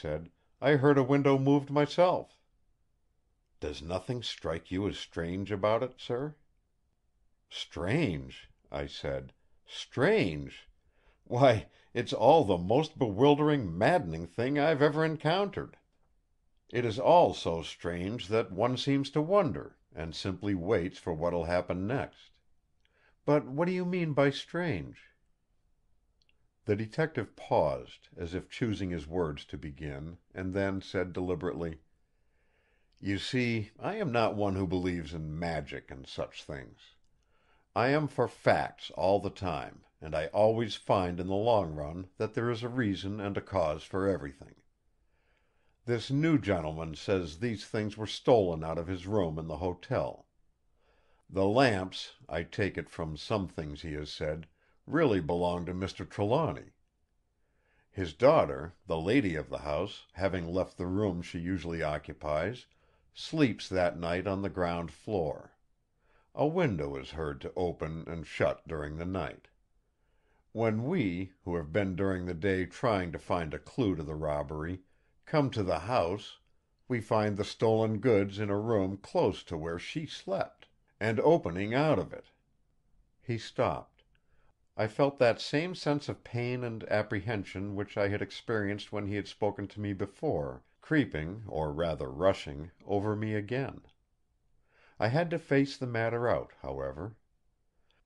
said. "I heard a window moved myself." "Does nothing strike you as strange about it, sir?" "Strange?" I said. "Strange? Why, it's all the most bewildering, maddening thing I've ever encountered. It is all so strange that one seems to wonder, and simply waits for what'll happen next. But what do you mean by strange?" The detective paused, as if choosing his words to begin, and then said deliberately: "You see, I am not one who believes in magic and such things. I am for facts all the time, and I always find in the long run that there is a reason and a cause for everything. This new gentleman says these things were stolen out of his room in the hotel. The lamps, I take it from some things he has said, really belong to Mr. Trelawny. His daughter, the lady of the house, having left the room she usually occupies, sleeps that night on the ground floor. A window is heard to open and shut during the night. When we, who have been during the day trying to find a clue to the robbery, come to the house, we find the stolen goods in a room close to where she slept, and opening out of it." He stopped. I felt that same sense of pain and apprehension which I had experienced when he had spoken to me before, creeping, or rather rushing, over me again. I had to face the matter out, however.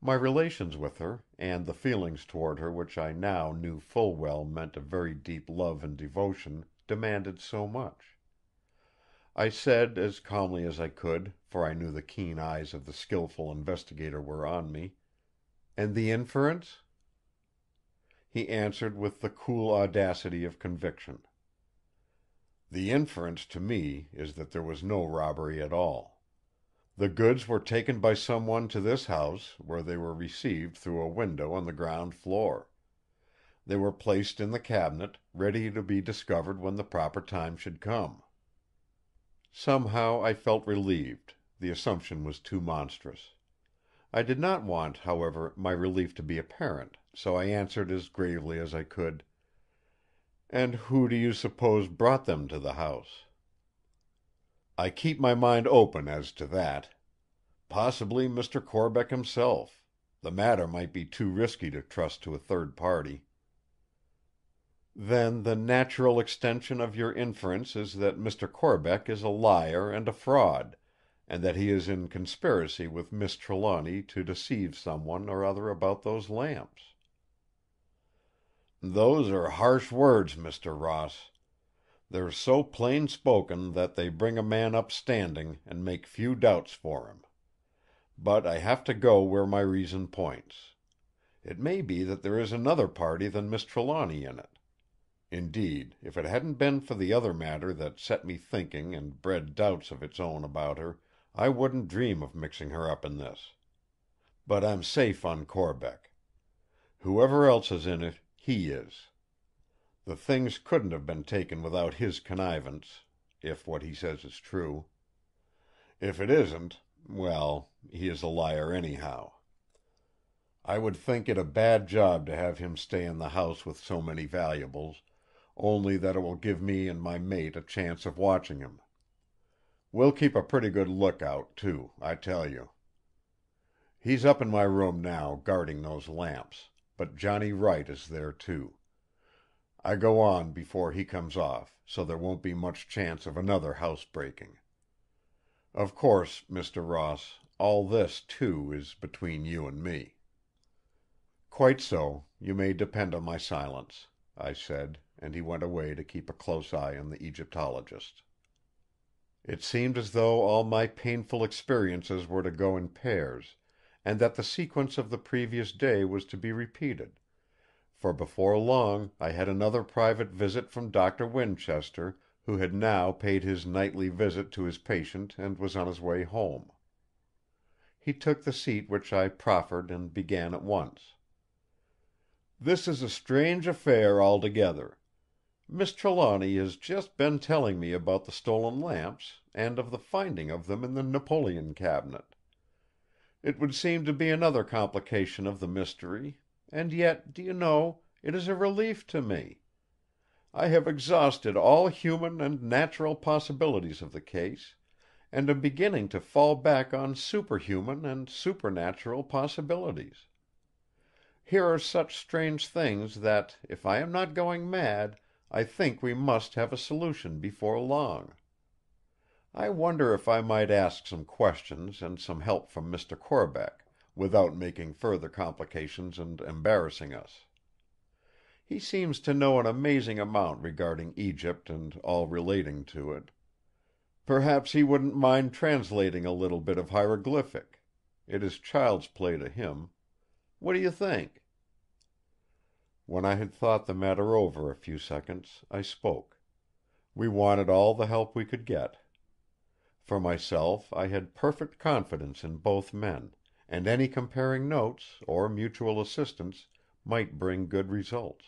My relations with her, and the feelings toward her which I now knew full well meant a very deep love and devotion, demanded so much. I said as calmly as I could, for I knew the keen eyes of the skilful investigator were on me: "And the inference?" He answered with the cool audacity of conviction: "The inference to me is that there was no robbery at all. The goods were taken by someone to this house, where they were received through a window on the ground floor. They were placed in the cabinet, ready to be discovered when the proper time should come." Somehow I felt relieved; the assumption was too monstrous. I did not want, however, my relief to be apparent, so I answered as gravely as I could: "And who do you suppose brought them to the house?" "I keep my mind open as to that. Possibly Mr. Corbeck himself; the matter might be too risky to trust to a third party." "Then the natural extension of your inference is that Mr. Corbeck is a liar and a fraud, and that he is in conspiracy with Miss Trelawny to deceive someone or other about those lamps." "Those are harsh words, Mr. Ross. They're so plain spoken that they bring a man up standing, and make few doubts for him. But I have to go where my reason points. It may be that there is another party than Miss Trelawny in it. Indeed, if it hadn't been for the other matter that set me thinking and bred doubts of its own about her, I wouldn't dream of mixing her up in this. But I'm safe on Corbeck. Whoever else is in it, he is. The things couldn't have been taken without his connivance, if what he says is true. If it isn't, well, he is a liar anyhow. I would think it a bad job to have him stay in the house with so many valuables, only that it will give me and my mate a chance of watching him. We'll keep a pretty good lookout, too, I tell you. He's up in my room now, guarding those lamps, but Johnny Wright is there too. I go on before he comes off, so there won't be much chance of another housebreaking. Of course, Mr. Ross, all this, too, is between you and me." "Quite so; you may depend on my silence," I said, and he went away to keep a close eye on the Egyptologist. It seemed as though all my painful experiences were to go in pairs, and that the sequence of the previous day was to be repeated; for before long I had another private visit from Doctor Winchester, who had now paid his nightly visit to his patient and was on his way home. He took the seat which I proffered and began at once: "This is a strange affair altogether. Miss Trelawny has just been telling me about the stolen lamps, and of the finding of them in the Napoleon cabinet. It would seem to be another complication of the mystery; and yet, do you know, it is a relief to me. I have exhausted all human and natural possibilities of the case, and am beginning to fall back on superhuman and supernatural possibilities. Here are such strange things that, if I am not going mad, I think we must have a solution before long. I wonder if I might ask some questions and some help from Mr. Corbeck, without making further complications and embarrassing us. He seems to know an amazing amount regarding Egypt and all relating to it. Perhaps he wouldn't mind translating a little bit of hieroglyphic. It is child's play to him. What do you think?" When I had thought the matter over a few seconds, I spoke. We wanted all the help we could get. For myself, I had perfect confidence in both men, and any comparing notes, or mutual assistance, might bring good results.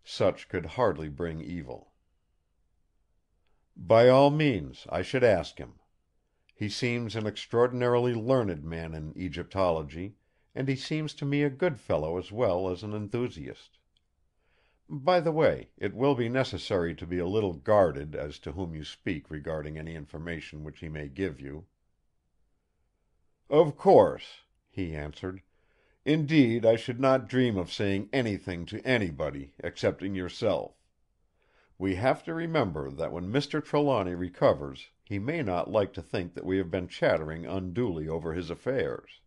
Such could hardly bring evil. "By all means, I should ask him. He seems an extraordinarily learned man in Egyptology, and he seems to me a good fellow as well as an enthusiast. By the way, it will be necessary to be a little guarded as to whom you speak regarding any information which he may give you." "Of course," he answered. "Indeed, I should not dream of saying anything to anybody excepting yourself. We have to remember that when Mr. Trelawny recovers he may not like to think that we have been chattering unduly over his affairs."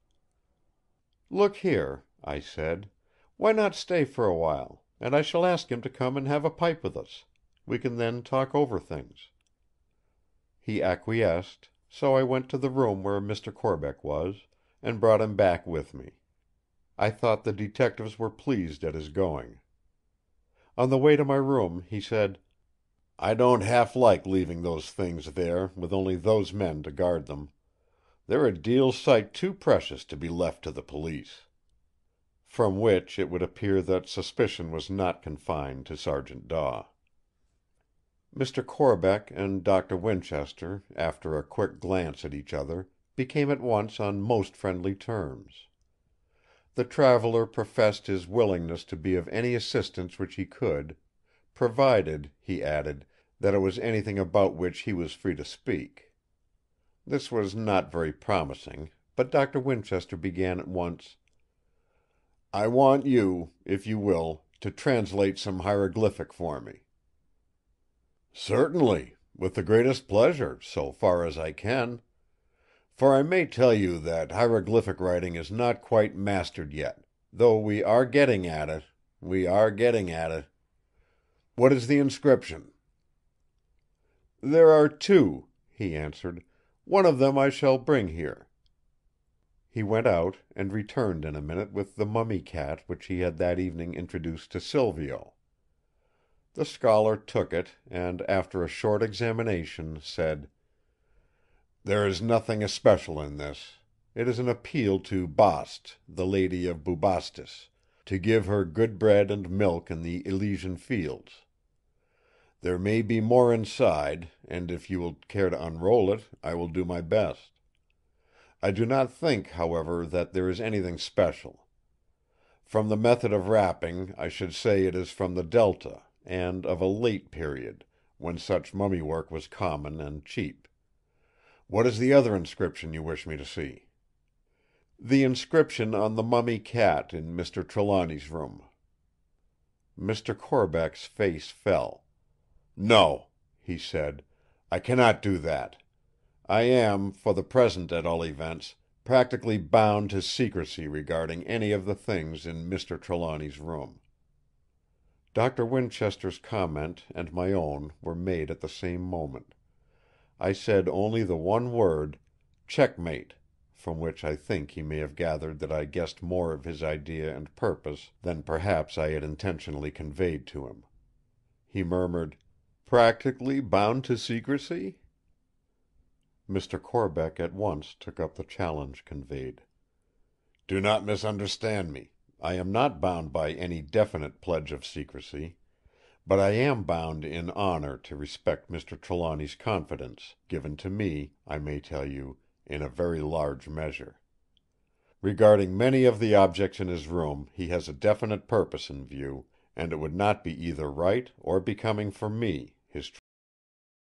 "Look here," I said, "why not stay for a while, and I shall ask him to come and have a pipe with us. We can then talk over things." He acquiesced, so I went to the room where Mr. Corbeck was, and brought him back with me. I thought the detectives were pleased at his going. On the way to my room he said: "I don't half like leaving those things there, with only those men to guard them. They're a deal sight too precious to be left to the police." From which it would appear that suspicion was not confined to Sergeant Daw. Mr. Corbeck and Doctor Winchester, after a quick glance at each other, became at once on most friendly terms. The traveller professed his willingness to be of any assistance which he could, provided, he added, that it was anything about which he was free to speak. This was not very promising, but Doctor Winchester began at once: "I want you, if you will, to translate some hieroglyphic for me." "Certainly, with the greatest pleasure, so far as I can. For I may tell you that hieroglyphic writing is not quite mastered yet, though we are getting at it. What is the inscription?" "There are two," he answered. "One of them I shall bring here." He went out, and returned in a minute with the mummy cat which he had that evening introduced to Silvio. The scholar took it, and after a short examination, said: "There is nothing especial in this. It is an appeal to Bast, the Lady of Bubastis, to give her good bread and milk in the Elysian fields. There may be more inside, and if you will care to unroll it, I will do my best. I do not think, however, that there is anything special. From the method of wrapping, I should say it is from the Delta, and of a late period, when such mummy work was common and cheap. What is the other inscription you wish me to see?" "The inscription on the mummy cat in Mr. Trelawny's room." Mr. Corbeck's face fell. "No," he said, "I cannot do that. I am, for the present at all events, practically bound to secrecy regarding any of the things in Mr. Trelawny's room." Doctor Winchester's comment and my own were made at the same moment. I said only the one word, "Checkmate," from which I think he may have gathered that I guessed more of his idea and purpose than perhaps I had intentionally conveyed to him. He murmured: "Practically bound to secrecy?" Mr. Corbeck at once took up the challenge conveyed. "Do not misunderstand me. I am not bound by any definite pledge of secrecy. But I am bound in honour to respect Mr. Trelawny's confidence, given to me, I may tell you, in a very large measure. Regarding many of the objects in his room he has a definite purpose in view, and it would not be either right or becoming for me, his